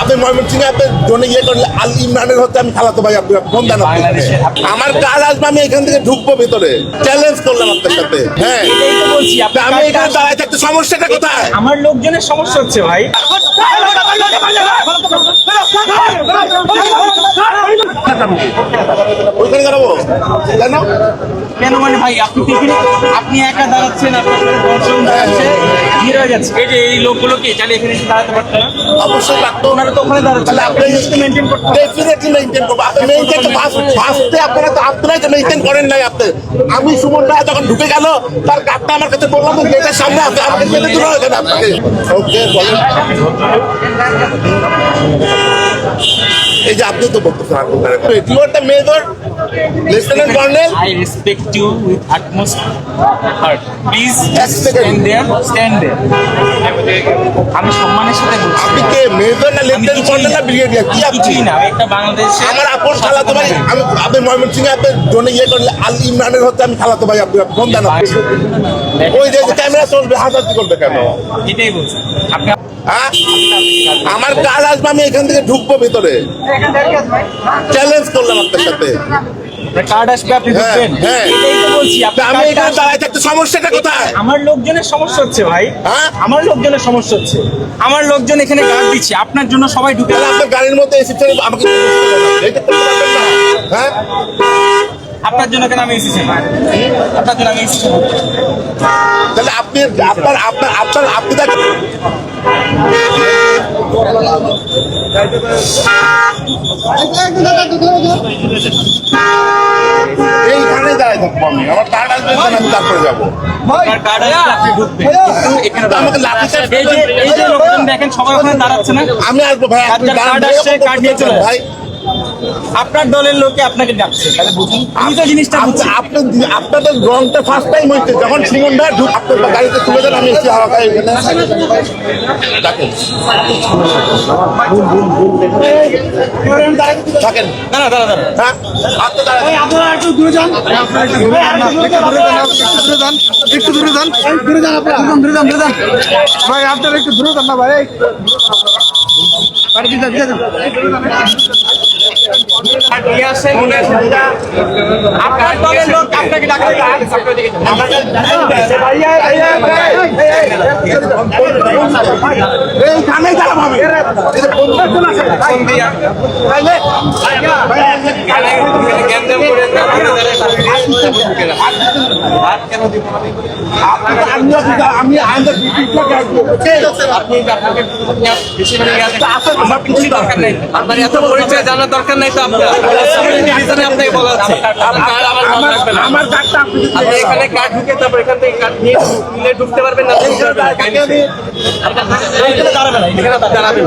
আপনি ময়মনসিংহে আপনি জনে ইয়ে করলে আল ইমরানের হচ্ছে আমি খালাতো ভাই, আপনি ফোন দেন। আমার কাজ আসবে, আমি এখান থেকে ঢুকবো ভিতরে, চ্যালেঞ্জ করলাম আপনার সাথে। হ্যাঁ এটাই তো বলছি, আমি এখানে দাঁড়ায় থাকতে সমস্যাটা কোথায়? আমার লোকজনের সমস্যা হচ্ছে ভাই। ওইখানে দাঁড়াবো কেন? কেন মানে ভাই, আপনি একা দাঁড়াচ্ছেন, আপনার দর্শন দাঁড়াচ্ছে, ভিড় হয়ে যাচ্ছে। এই যে এই লোকগুলোকে চাইলে এখানে এসে দাঁড়াতে পারতো না? অবশ্যই লাগতো। ওনারা তো ওখানে দাঁড়াচ্ছে, তাহলে আপনি মেনটেন করতে হবে। ডেফিনেটলি মেইনটেইন করবো। আপনি মেইনটেইন ফার্স্টে আপনারা তো আপনারাই তো মেইনটেইন করেন নাই। আপনি আমি সুমন ভাই যখন ঢুকে গেল তার কার্ডটা আমার কাছে বললাম গেটের সামনে আছে, আমাকে গেটে দূর হয়ে গেল আপনাকে। ওকে বলেন, এই যে আপনি তো বলতেছেন you are the major lieutenant colonel. I respect you with utmost heart. Please stand there. আমি সম্মানের সাথে বলছি। আপনি কে মেজর না লেফটেন্যান্ট কর্নেল না ব্রিগেডিয়ার? কি আপনি? কিছুই না, আমি একটা বাংলাদেশে আমার আপন খালাতো ভাই। আপনি ময়মনসিংহে আপনি জনে ইয়ে করলে আল ইমরানের হচ্ছে আমি খালাতো ভাই, আপনি ফোন দেন। ওই যে ক্যামেরা চলবে, হাজারটি করবে কেন? এটাই বলছি। আপনি হ্যাঁ আমার কাজ আসবে, আমি এখান থেকে ঢুকবো ভিতরে, চ্যালেঞ্জ করলাম আপনার সাথে। কার্ড আসবে, আপনি হ্যাঁ, ঢুকবেন। হ্যাঁ। এটাই তো বলছি, আমি এখানে দাঁড়ায় থাকতে সমস্যাটা কোথায়? আমার লোকজনের সমস্যা হচ্ছে ভাই। হ্যাঁ? আমার লোকজনের সমস্যা হচ্ছে, আমার লোকজন এখানে গার্ড দিচ্ছে, আপনার জন্য সবাই ঢুকে। তাহলে আপনার গাড়ির মধ্যে এসি ছেড়ে আমাকে এটা করতে পারবেন না? হ্যাঁ আপনার জন্য কেন আমি এসেছি? আপনার জন্য আমি এসেছি। তাহলে আপনি আপনি দেখেন এইখানে দাঁড়ায় থাকবো আমি, আমার কার্ড আসবে, আমি তারপরে যাবো। আপনার কার্ড আসবে, আপনি ঢুকবেন। এখানে আমাকে লাঠি চার্জ করবেন। এই যে লোকজন দেখেন সবাই ওখানে দাঁড়াচ্ছে না। আমি আসবো ভাই, আপনি যার কার্ড আসছে, কার্ড নিয়ে চলে ভাই। আপনার দলের লোকে আপনাকে ডাকছে, তাহলে বুঝুন। আমি তো জিনিসটা বুঝছি। আপনাদের রংটা ফার্স্ট টাইম হয়েছে যখন সুমন ভাই আপনার গাড়িতে তুলে দেন, আমি এসে হাওয়া খাই এখানে ডাকেন থাকেন। না না, দাঁড়া দাঁড়া। হ্যাঁ আপনি দাঁড়ান। আপনারা একটু দূরে যান, একটু দূরে যান, একটু দূরে যান, দূরে যান, আপনারা দূরে যান, দূরে যান ভাই, আপনারা একটু দূরে যান না ভাই। বাড়ি দিতে দিতে নিয়ে আসেন, আপনার দলের লোক আপনাকে ডাকছে। এইখানেই দাঁড়াবো আমি। আমি আপনার এত পরিচয় জানার দরকার নাই তো। আপনাকে বলা হচ্ছে আমার কার্ডটা আপনি আপনি এখানে কার্ড ঢুকে তারপর এখান থেকে কার্ড নিয়ে ঢুকতে পারবেন না। দাঁড়াবেন, এখানে দাঁড়াবেন।